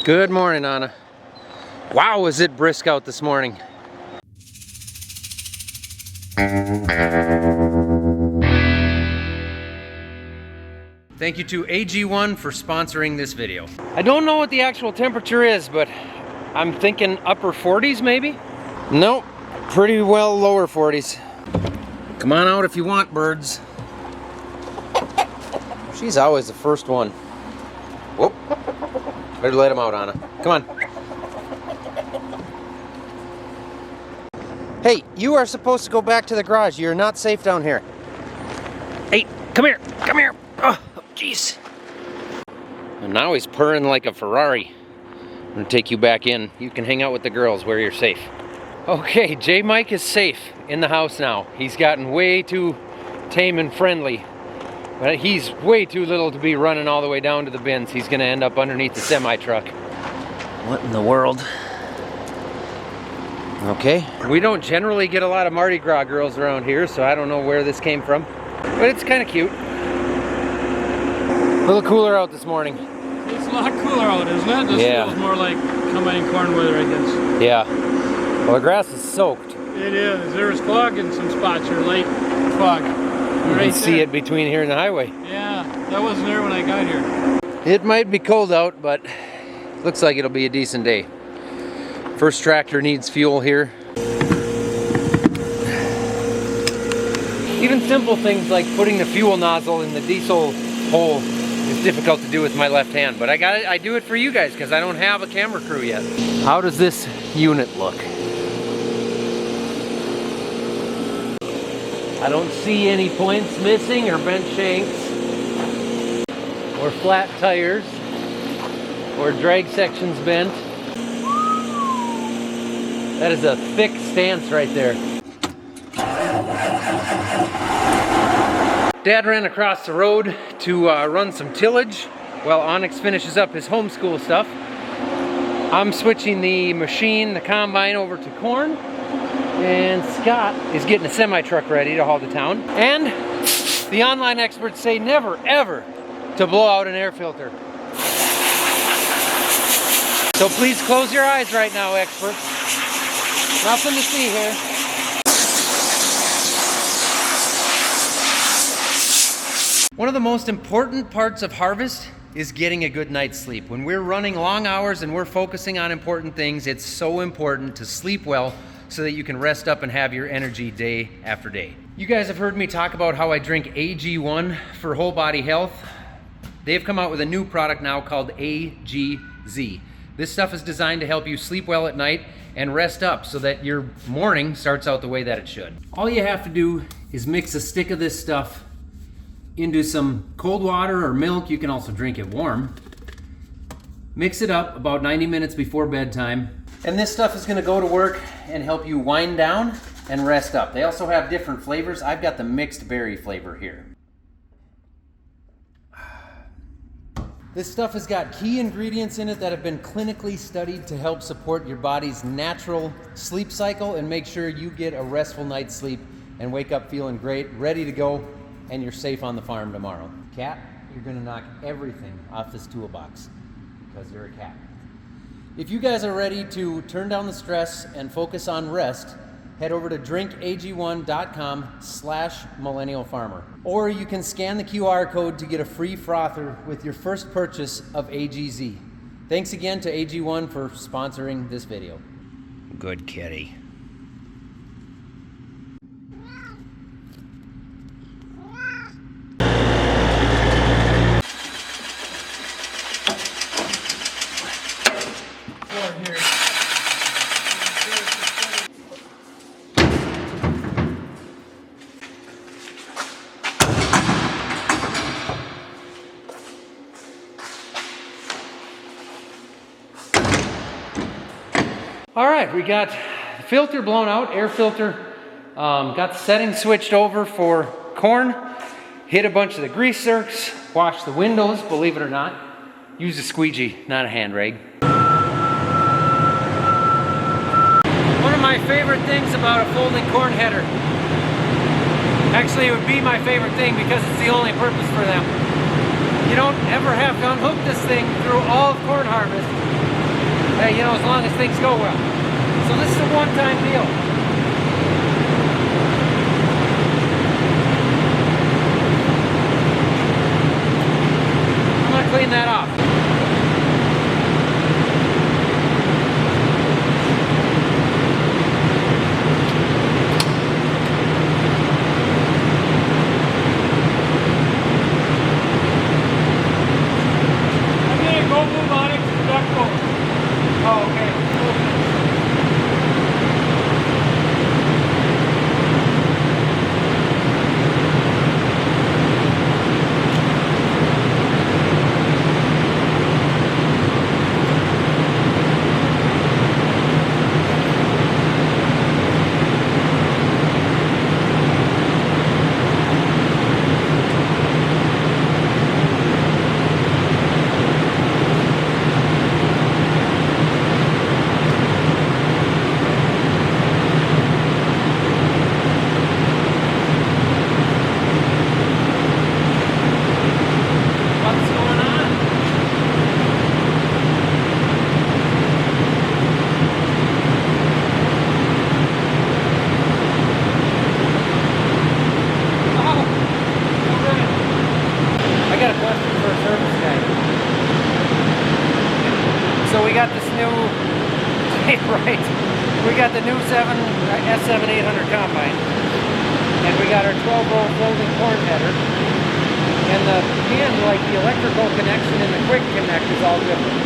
Good morning, Anna. Wow, is it brisk out this morning. Thank you to AG1 for sponsoring this video. I don't know what the actual temperature is, but I'm thinking upper 40s maybe? Nope, pretty well lower 40s. Come on out if you want, birds. She's always the first one. Whoop. Better let him out, Anna. Come on. Hey, you are supposed to go back to the garage. You're not safe down here. Hey, come here. Come here. Oh, jeez. And now he's purring like a Ferrari. I'm gonna take you back in. You can hang out with the girls where you're safe. Okay, J Mike is safe in the house now. He's gotten way too tame and friendly. But he's way too little to be running all the way down to the bins. He's gonna end up underneath the semi-truck. What in the world? Okay. We don't generally get a lot of Mardi Gras girls around here, so I don't know where this came from. But it's kind of cute. A little cooler out this morning. It's a lot cooler out, isn't it? This feels more like combining corn weather, I guess. Yeah. Well, the grass is soaked. It is. There's fog in some spots here, light fog. You can see it between here and the highway. Yeah, that wasn't there when I got here. It might be cold out, but looks like it'll be a decent day. First tractor needs fuel here. Even simple things like putting the fuel nozzle in the diesel hole is difficult to do with my left hand, but I do it for you guys because I don't have a camera crew yet. How does this unit look? I don't see any points missing or bent shanks or flat tires or drag sections bent. That is a thick stance right there. Dad ran across the road to run some tillage while Onyx finishes up his homeschool stuff. I'm switching the machine, the combine, over to corn, and Scott is getting a semi-truck ready to haul to town. And the online experts say never, ever to blow out an air filter. So please close your eyes right now, experts. Nothing to see here. One of the most important parts of harvest is getting a good night's sleep. When we're running long hours and we're focusing on important things, it's so important to sleep well so that you can rest up and have your energy day after day. You guys have heard me talk about how I drink AG1 for whole body health. They've come out with a new product now called AGZ. This stuff is designed to help you sleep well at night and rest up so that your morning starts out the way that it should. All you have to do is mix a stick of this stuff into some cold water or milk. You can also drink it warm. Mix it up about 90 minutes before bedtime. And this stuff is gonna go to work and help you wind down and rest up. They also have different flavors. I've got the mixed berry flavor here. This stuff has got key ingredients in it that have been clinically studied to help support your body's natural sleep cycle and make sure you get a restful night's sleep and wake up feeling great, ready to go, and you're safe on the farm tomorrow. Cat, you're gonna knock everything off this toolbox because you're a cat. If you guys are ready to turn down the stress and focus on rest, head over to drinkag1.com/millennialfarmer. Or you can scan the QR code to get a free frother with your first purchase of AGZ. Thanks again to AG1 for sponsoring this video. Good kitty. All right, we got the filter blown out, air filter. Got the settings switched over for corn. Hit a bunch of the grease zerks, washed the windows, believe it or not. Use a squeegee, not a hand rag. One of my favorite things about a folding corn header, actually it would be my favorite thing because it's the only purpose for them. You don't ever have to unhook this thing through all of corn harvest Hey, you know, as long as things go well. So this is a one-time deal. I'm gonna clean that off. Oh, okay. So we got this new, right, we got the new S7 800 combine, and we got our 12-volt folding corn header, and the electrical connection and the quick connect is all different.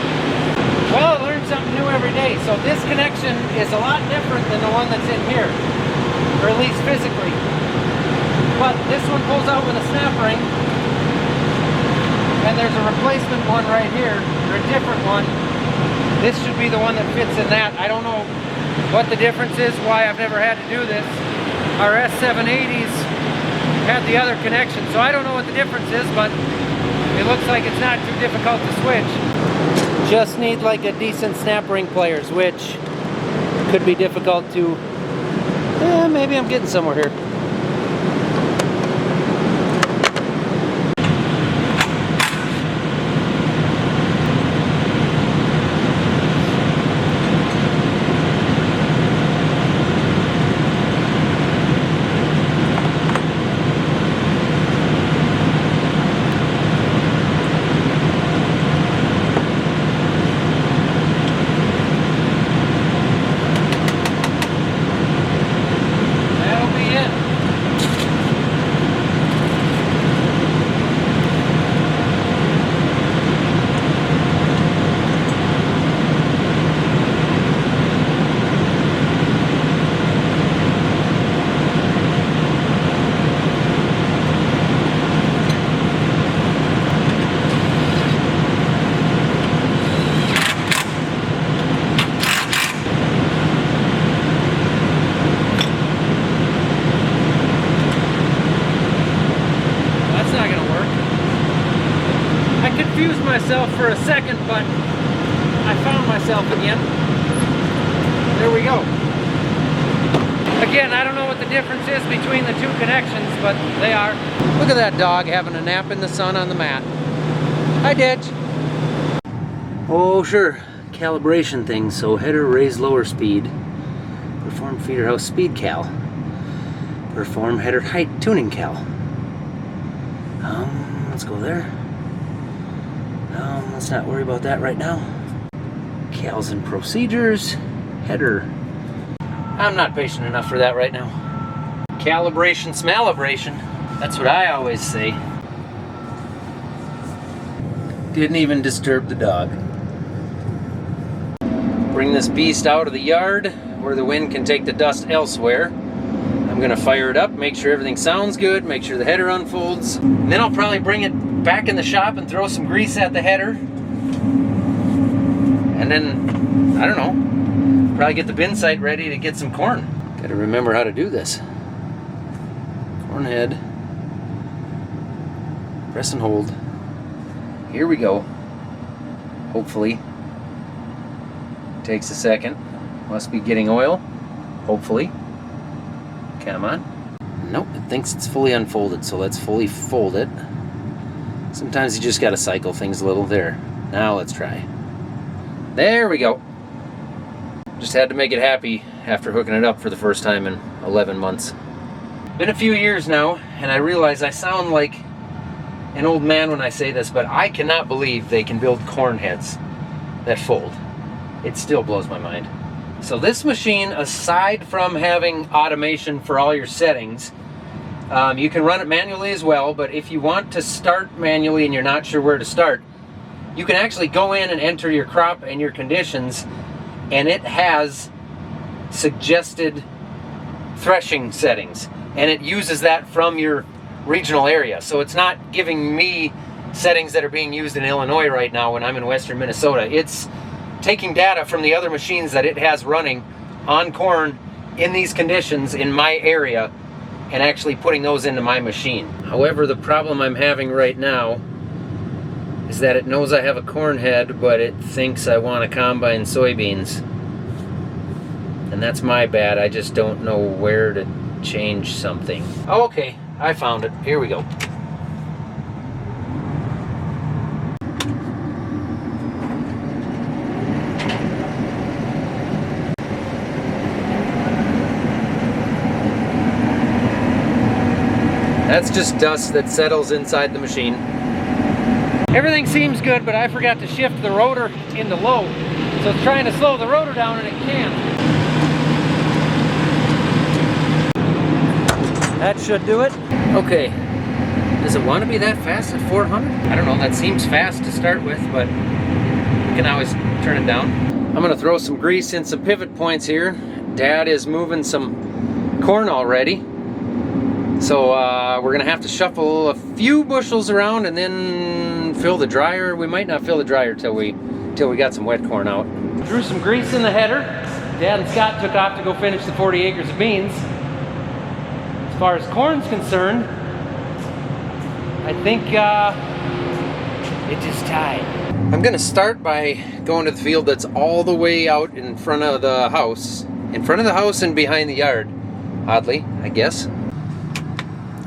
Well, I learn something new every day. So this connection is a lot different than the one that's in here, or at least physically. But this one pulls out with a snap ring, and there's a replacement one right here, or a different one. This should be the one that fits in that. I don't know what the difference is, why I've never had to do this. Our S780s had the other connection, so I don't know what the difference is, but it looks like it's not too difficult to switch. Just need like a decent snap ring pliers, which could be difficult to, maybe I'm getting somewhere here. Myself for a second, but I found myself again. There we go. Again, I don't know what the difference is between the two connections, but they are. Look at that dog having a nap in the sun on the mat. Hi, Ditch. Oh, sure. Calibration things. So header raise lower speed. Perform feeder house speed cal. Perform header height tuning cal. Let's go there. Let's not worry about that right now. Cals and procedures, header. I'm not patient enough for that right now. Calibration, smalibration. That's what I always say. Didn't even disturb the dog. Bring this beast out of the yard where the wind can take the dust elsewhere. I'm gonna fire it up, make sure everything sounds good, make sure the header unfolds. And then I'll probably bring it back in the shop and throw some grease at the header. And then, I don't know, probably get the bin site ready to get some corn. Gotta remember how to do this. Corn head. Press and hold. Here we go. Hopefully. Takes a second. Must be getting oil. Hopefully. Come on. Nope, it thinks it's fully unfolded, so let's fully fold it. Sometimes you just gotta cycle things a little. There. Now let's try. There we go. Just had to make it happy after hooking it up for the first time in 11 months. Been a few years now, and I realize I sound like an old man when I say this, but I cannot believe they can build corn heads that fold. It still blows my mind. So this machine, aside from having automation for all your settings, you can run it manually as well, but if you want to start manually and you're not sure where to start, you can actually go in and enter your crop and your conditions, and it has suggested threshing settings, and it uses that from your regional area. So it's not giving me settings that are being used in Illinois right now when I'm in western Minnesota. It's taking data from the other machines that it has running on corn in these conditions in my area and actually putting those into my machine. However, the problem I'm having right now is that it knows I have a corn head, but it thinks I want to combine soybeans. And that's my bad. I just don't know where to change something. Oh, okay, I found it. Here we go. That's just dust that settles inside the machine. Everything seems good, but I forgot to shift the rotor into low. So it's trying to slow the rotor down and it can't. That should do it. Okay. Does it want to be that fast at 400? I don't know, that seems fast to start with, but you can always turn it down. I'm gonna throw some grease in some pivot points here. Dad is moving some corn already. So we're gonna have to shuffle a few bushels around and then fill the dryer. We might not fill the dryer till we got some wet corn out. Threw some grease in the header. Dad and Scott took off to go finish the 40 acres of beans. As far as corn's concerned, I think it is time. I'm gonna start by going to the field that's all the way out in front of the house. In front of the house and behind the yard. Oddly, I guess.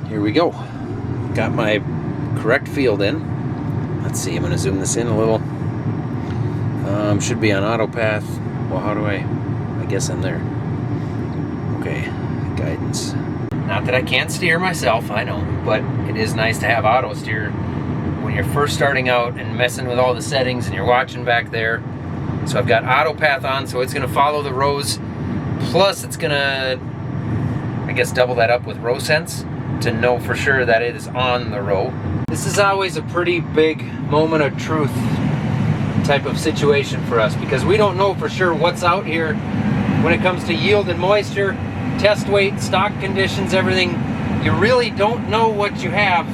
Here we go. Got my correct field in. Let's see, I'm gonna zoom this in a little. Should be on auto path. Well, how do I guess I'm there. Okay, guidance. Not that I can't steer myself, I know, but it is nice to have auto steer when you're first starting out and messing with all the settings and you're watching back there. So I've got auto path on, so it's gonna follow the rows. Plus it's gonna, I guess, double that up with row sense to know for sure that it is on the row. This is always a pretty big moment of truth type of situation for us because we don't know for sure what's out here when it comes to yield and moisture, test weight, stock conditions, everything. You really don't know what you have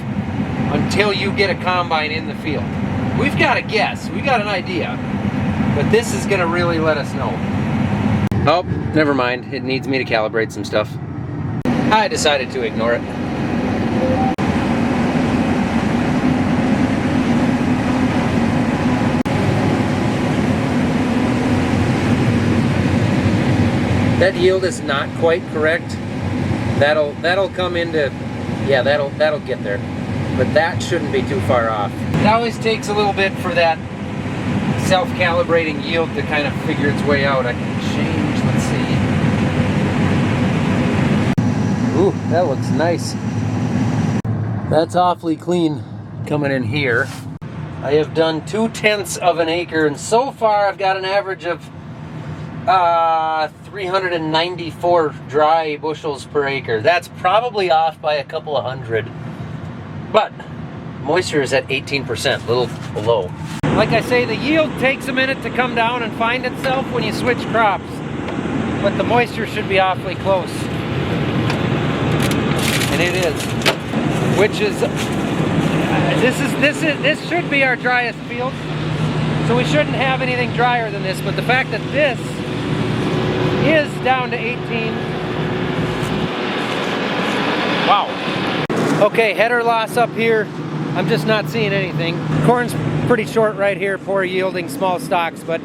until you get a combine in the field. We've got a guess, we got an idea, but this is gonna really let us know. Oh, never mind, it needs me to calibrate some stuff. I decided to ignore it. That yield is not quite correct. That'll come into, yeah, that'll get there. But that shouldn't be too far off. It always takes a little bit for that self-calibrating yield to kind of figure its way out. I can change, let's see. Ooh, that looks nice. That's awfully clean coming in here. I have done 2/10 of an acre, and so far I've got an average of 394 dry bushels per acre. That's probably off by a couple of hundred. But moisture is at 18%, a little below. Like I say, the yield takes a minute to come down and find itself when you switch crops. But the moisture should be awfully close. And it is. Which is, this should be our driest field. So we shouldn't have anything drier than this, but the fact that this is down to 18. Wow. Okay, header loss up here. I'm just not seeing anything. Corn's pretty short right here, poor yielding small stalks, but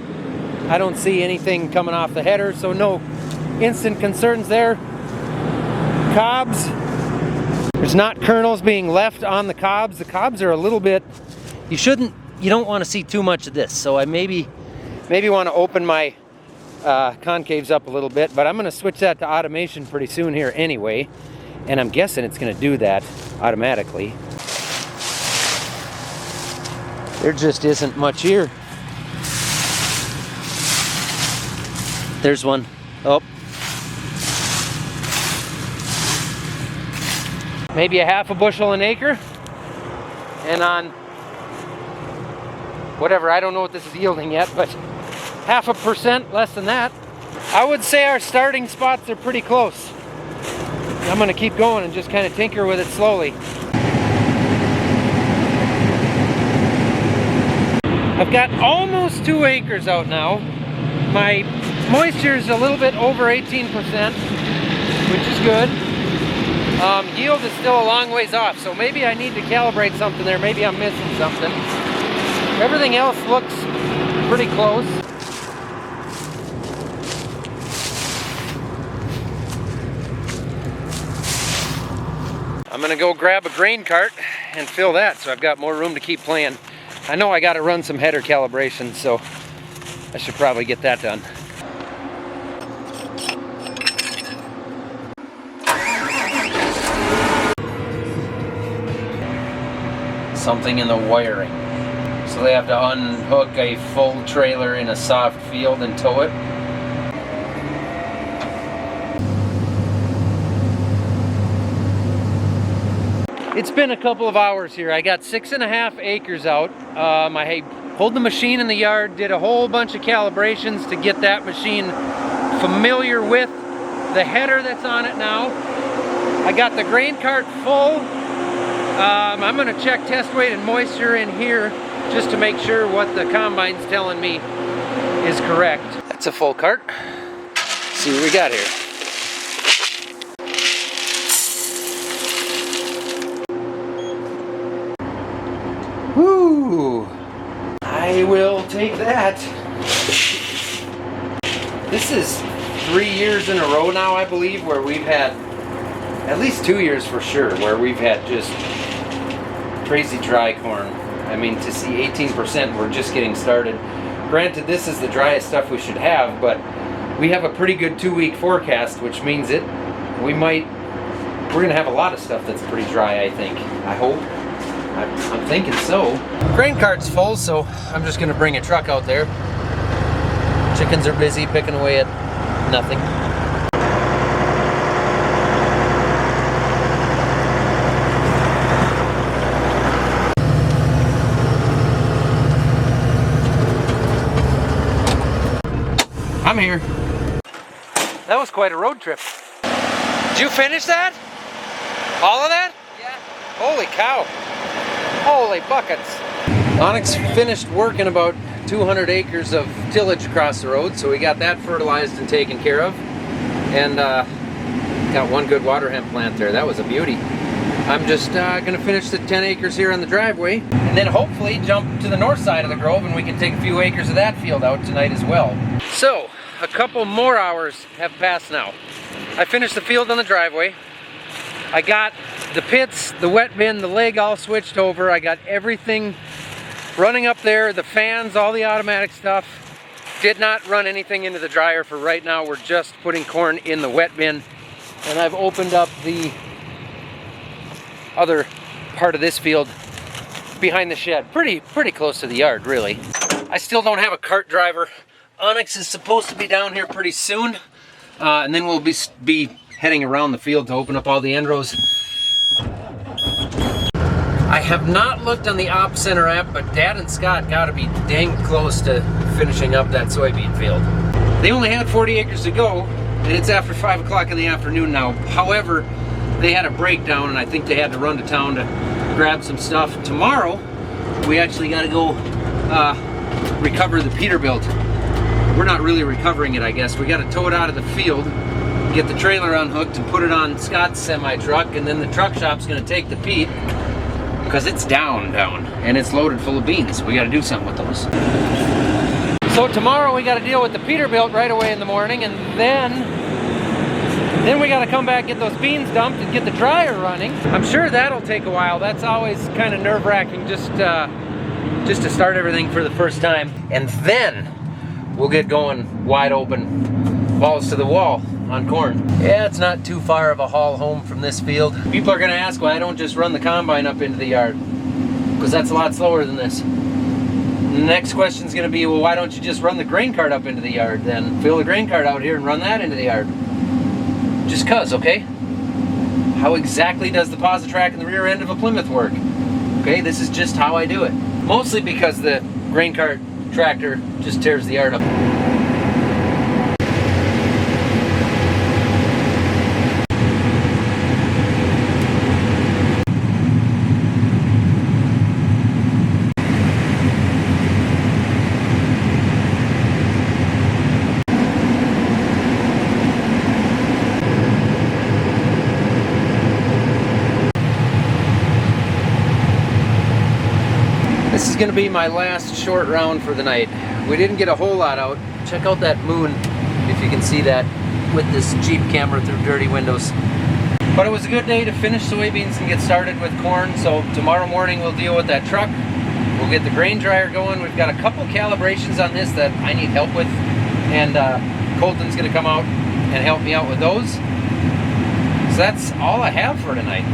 I don't see anything coming off the header, so no instant concerns there. Cobs, there's not kernels being left on the cobs. The cobs are a little bit, you don't want to see too much of this, so I maybe want to open my concaves up a little bit, but I'm gonna switch that to automation pretty soon here anyway, and I'm guessing it's gonna do that automatically. There just isn't much here. There's one. Oh. Maybe a half a bushel an acre. And on whatever, I don't know what this is yielding yet, but 0.5%, less than that. I would say our starting spots are pretty close. I'm gonna keep going and just kind of tinker with it slowly. I've got almost 2 acres out now. My moisture is a little bit over 18%, which is good. Yield is still a long ways off, so maybe I need to calibrate something there. Maybe I'm missing something. Everything else looks pretty close. I'm gonna go grab a grain cart and fill that so I've got more room to keep playing. I know I gotta run some header calibration, so I should probably get that done. Something in the wiring. So they have to unhook a full trailer in a soft field and tow it. It's been a couple of hours here. I got 6.5 acres out. I pulled the machine in the yard, did a whole bunch of calibrations to get that machine familiar with the header that's on it now. I got the grain cart full. I'm gonna check test weight and moisture in here just to make sure what the combine's telling me is correct. That's a full cart. Let's see what we got here. Woo! I will take that. This is 3 years in a row now, I believe, where we've had, at least 2 years for sure, where we've had just crazy dry corn. I mean, to see 18%, we're just getting started. Granted, this is the driest stuff we should have, but we have a pretty good 2-week forecast, which means we're gonna have a lot of stuff that's pretty dry, I think. I hope. I'm thinking so. Grain cart's full, so I'm just gonna bring a truck out there. Chickens are busy picking away at nothing. I'm here. That was quite a road trip. Did you finish that? All of that? Yeah. Holy cow. Holy buckets. Onyx finished working about 200 acres of tillage across the road, so we got that fertilized and taken care of. And got one good water hemp plant there. That was a beauty. I'm just gonna finish the 10 acres here on the driveway, and then hopefully jump to the north side of the grove and we can take a few acres of that field out tonight as well. So, a couple more hours have passed now. I finished the field on the driveway. I got the pits, the wet bin, the leg all switched over. I got everything running up there, the fans, all the automatic stuff. Did not run anything into the dryer for right now. We're just putting corn in the wet bin. And I've opened up the other part of this field behind the shed. Pretty close to the yard, really. I still don't have a cart driver. Onyx is supposed to be down here pretty soon. And then we'll be heading around the field to open up all the end rows. I have not looked on the Op Center app, but Dad and Scott gotta be dang close to finishing up that soybean field. They only had 40 acres to go, and it's after 5 o'clock in the afternoon now. However, they had a breakdown, and I think they had to run to town to grab some stuff. Tomorrow, we actually gotta go recover the Peterbilt. We're not really recovering it, I guess. We gotta tow it out of the field, get the trailer unhooked and put it on Scott's semi-truck, and then the truck shop's gonna take the Pete, because it's down, and it's loaded full of beans. We gotta do something with those. So tomorrow we gotta deal with the Peterbilt right away in the morning, and then we gotta come back, get those beans dumped, and get the dryer running. I'm sure that'll take a while. That's always kind of nerve-wracking just to start everything for the first time. And then we'll get going wide open, balls to the wall on corn. Yeah, it's not too far of a haul home from this field. People are gonna ask why I don't just run the combine up into the yard, because that's a lot slower than this. The next question is gonna be, well, why don't you just run the grain cart up into the yard then? Fill the grain cart out here and run that into the yard. Just cause, okay? How exactly does the Positrack in the rear end of a Plymouth work? Okay, this is just how I do it. Mostly because the grain cart tractor just tears the yard up. This is going to be my last short round for the night. We didn't get a whole lot out. Check out that moon, if you can see that, with this Jeep camera through dirty windows. But it was a good day to finish soybeans and get started with corn, so tomorrow morning we'll deal with that truck. We'll get the grain dryer going. We've got a couple calibrations on this that I need help with, and Colton's going to come out and help me out with those. So that's all I have for tonight.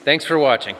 Thanks for watching.